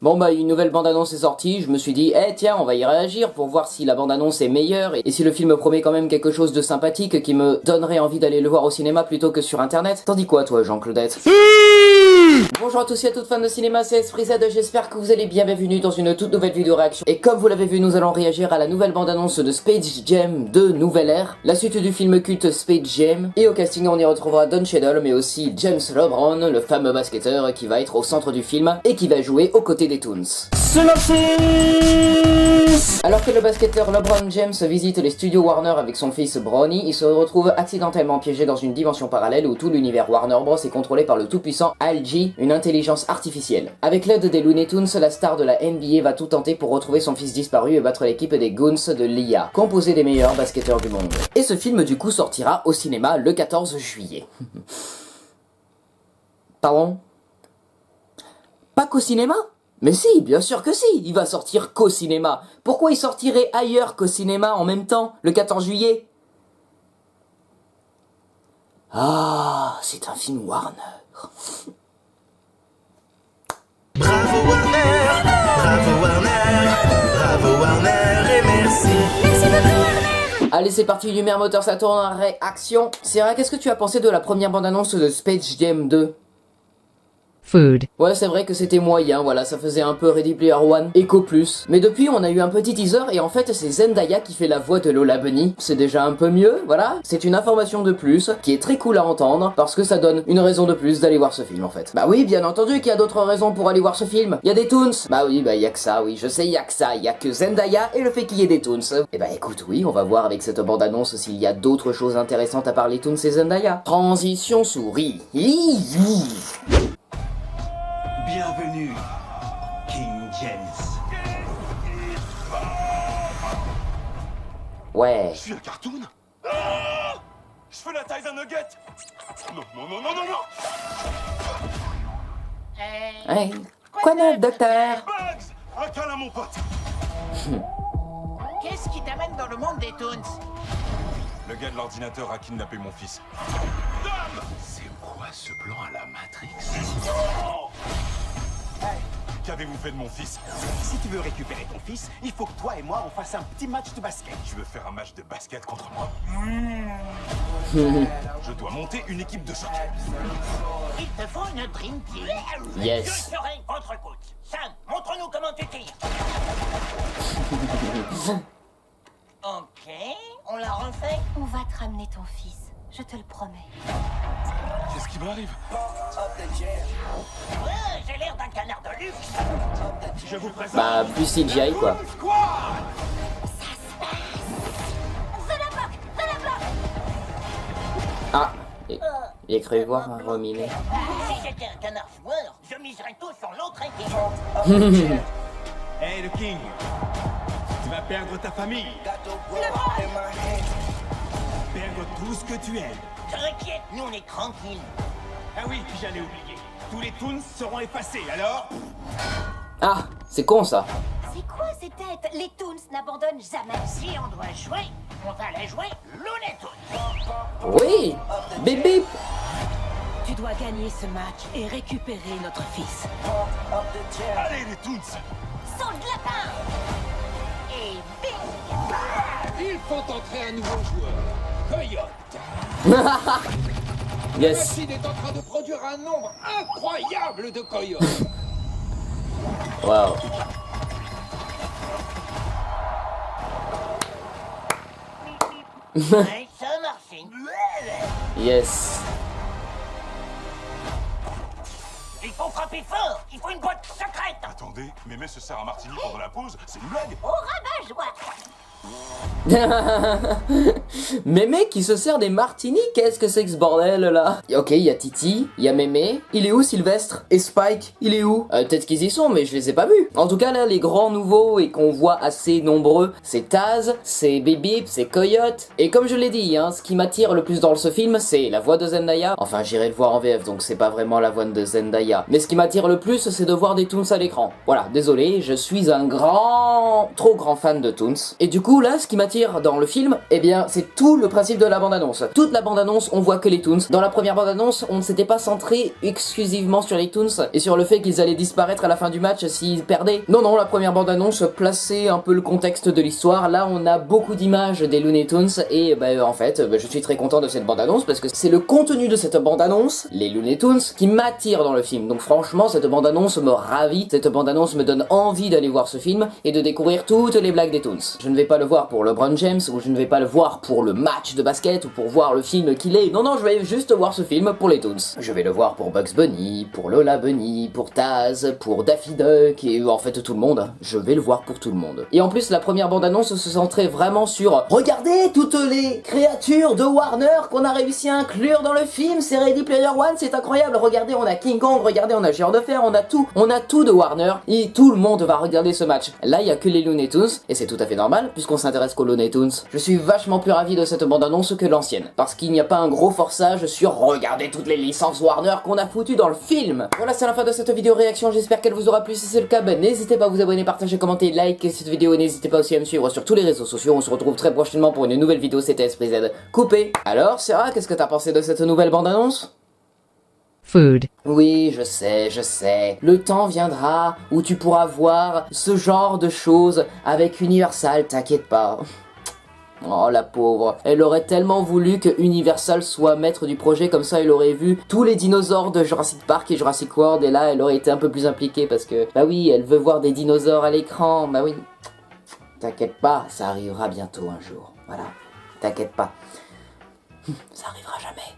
Bon bah une nouvelle bande-annonce est sortie, je me suis dit, tiens, on va y réagir pour voir si la bande-annonce est meilleure et si le film promet quand même quelque chose de sympathique qui me donnerait envie d'aller le voir au cinéma plutôt que sur internet. T'en dis quoi toi Jean-Claudette? Bonjour à tous et à toutes fans de cinéma, c'est Esprit Z, j'espère que vous allez bien, bienvenue dans une toute nouvelle vidéo réaction. Et comme vous l'avez vu, nous allons réagir à la nouvelle bande-annonce de Space Jam 2 Nouvelle Ère, la suite du film culte Space Jam. Et au casting on y retrouvera Don Cheadle mais aussi James LeBron, le fameux basketteur qui va être au centre du film et qui va jouer aux côtés des Toons. Synopsis. Alors que le basketteur LeBron James visite les studios Warner avec son fils Bronny, il se retrouve accidentellement piégé dans une dimension parallèle où tout l'univers Warner Bros est contrôlé par le tout-puissant Al-G, une intelligence artificielle. Avec l'aide des Looney Tunes, la star de la NBA va tout tenter pour retrouver son fils disparu et battre l'équipe des Goons de l'IA, composée des meilleurs basketteurs du monde. Et ce film du coup sortira au cinéma le 14 juillet. Pardon? Pas qu'au cinéma? Mais si, bien sûr que si, il va sortir qu'au cinéma. Pourquoi il sortirait ailleurs qu'au cinéma en même temps, le 14 juillet? Ah, c'est un film Warner. Bravo Warner, bravo Warner, bravo Warner et merci. Merci beaucoup Warner. Allez c'est parti, lumière, moteur, ça tourne en réaction. Sarah, qu'est-ce que tu as pensé de la première bande-annonce de Space Jam 2? Food. Ouais, c'est vrai que c'était moyen, voilà, ça faisait un peu Ready Player One, Echo Plus. Mais depuis, on a eu un petit teaser et en fait, c'est Zendaya qui fait la voix de Lola Bunny. C'est déjà un peu mieux, voilà. C'est une information de plus qui est très cool à entendre parce que ça donne une raison de plus d'aller voir ce film en fait. Bah oui, bien entendu qu'il y a d'autres raisons pour aller voir ce film. Il y a des Toons. Bah oui, bah il y a que ça, oui, je sais, il y a que ça. Il y a que Zendaya et le fait qu'il y ait des Toons. Et bah écoute, oui, on va voir avec cette bande-annonce s'il y a d'autres choses intéressantes à part les Toons et Zendaya. Transition souris. Bienvenue, King James. Ouais. Je suis un cartoon. Ah, je fais la taille d'un nugget. Non, non, non, non, non, non. Hey. Quoi de neuf, docteur? Bugs, un câlin, mon pote. Qu'est-ce qui t'amène dans le monde des Toons? Le gars de l'ordinateur a kidnappé mon fils. Dame, c'est quoi ce plan à la Matrix? Qu'avez-vous fait de mon fils? Si tu veux récupérer ton fils, il faut que toi et moi on fasse un petit match de basket. Tu veux faire un match de basket contre moi? Je dois monter une équipe de choc. Il te faut une dream team. Yes. Je serai votre coach. Sam, montre-nous comment tu tires. Ok, on l'a refait. On va te ramener ton fils, je te le promets. Qu'est-ce qui m'arrive? Ouais, j'ai l'air d'un canard de luxe. Je vous présente. Bah, plus CGI quoi. Ah, il a cru voir un Rominet. Si j'étais un canard joueur, je miserais tout sur l'autre équipe. Hey le King, tu vas perdre ta famille. Perdre tout ce que tu aimes. T'inquiète, nous on est tranquilles. Ah oui, j'allais oublier. Tous les Toons seront effacés, alors Ah, c'est con ça. C'est quoi ces têtes? Les Toons n'abandonnent jamais. Si on doit jouer, on va les jouer Looney Tunes. Oui, bip bip. Tu dois gagner ce match et récupérer notre fils. Allez les Toons. Saut de lapin. Et bing. Il faut entrer un nouveau joueur. Coyote. La Yes. machine est en train de produire un nombre incroyable de coyotes. Wow. Ouais, ça a marché. Yes. Il faut frapper fort. Il faut une boîte secrète. Attendez, Mémé se sert un martini pendant la pause. C'est une blague? Au rabat-joie. Mémé qui se sert des martinis, qu'est-ce que c'est que ce bordel là? Ok, il y a Titi, il y a Mémé, il est où Sylvestre? Et Spike, il est où? Peut-être qu'ils y sont, mais je les ai pas vus. En tout cas là, les grands nouveaux et qu'on voit assez nombreux, c'est Taz, c'est Bip Bip, c'est Coyote. Et comme je l'ai dit, hein, ce qui m'attire le plus dans ce film, c'est la voix de Zendaya. Enfin, j'irai le voir en VF, donc c'est pas vraiment la voix de Zendaya. Mais ce qui m'attire le plus, c'est de voir des Toons à l'écran. Voilà, désolé, je suis un trop grand fan de Toons. Et du coup, coup là, ce qui m'attire dans le film, eh bien c'est tout le principe de la bande-annonce. Toute la bande-annonce, on voit que les Toons. Dans la première bande-annonce, on ne s'était pas centré exclusivement sur les Toons et sur le fait qu'ils allaient disparaître à la fin du match s'ils perdaient. Non, non, la première bande-annonce plaçait un peu le contexte de l'histoire. Là, on a beaucoup d'images des Looney Tunes et en fait, je suis très content de cette bande-annonce parce que c'est le contenu de cette bande-annonce, les Looney Tunes, qui m'attire dans le film. Donc franchement, cette bande-annonce me ravit, cette bande-annonce me donne envie d'aller voir ce film et de découvrir toutes les blagues des Toons. Je ne vais pas le voir pour LeBron James ou je ne vais pas le voir pour le match de basket ou pour voir le film qu'il est. Non, non, je vais juste voir ce film pour les Toons. Je vais le voir pour Bugs Bunny, pour Lola Bunny, pour Taz, pour Daffy Duck et en fait tout le monde. Je vais le voir pour tout le monde. Et en plus, la première bande-annonce se centrait vraiment sur regardez toutes les créatures de Warner qu'on a réussi à inclure dans le film, c'est Ready Player One, c'est incroyable. Regardez, on a King Kong, regardez, on a Géant de Fer, on a tout de Warner et tout le monde va regarder ce match. Là, il y a que les Looney Tunes et c'est tout à fait normal puisqu'on s'intéresse qu'aux Looney Tunes. Je suis vachement plus ravi de cette bande-annonce que l'ancienne parce qu'il n'y a pas un gros forçage sur regardez toutes les licences Warner qu'on a foutues dans le film. Voilà, c'est la fin de cette vidéo réaction, j'espère qu'elle vous aura plu. Si c'est le cas, n'hésitez pas à vous abonner, partager, commenter, liker cette vidéo, n'hésitez pas aussi à me suivre sur tous les réseaux sociaux. On se retrouve très prochainement pour une nouvelle vidéo, c'était Esprit Z coupé. Alors Sarah, qu'est-ce que t'as pensé de cette nouvelle bande-annonce? Food. Oui, je sais. Le temps viendra où tu pourras voir ce genre de choses avec Universal, t'inquiète pas. Oh la pauvre, elle aurait tellement voulu que Universal soit maître du projet, comme ça elle aurait vu tous les dinosaures de Jurassic Park et Jurassic World et là elle aurait été un peu plus impliquée parce que, bah oui, elle veut voir des dinosaures à l'écran, bah oui. T'inquiète pas, ça arrivera bientôt un jour, voilà, t'inquiète pas. Ça arrivera jamais.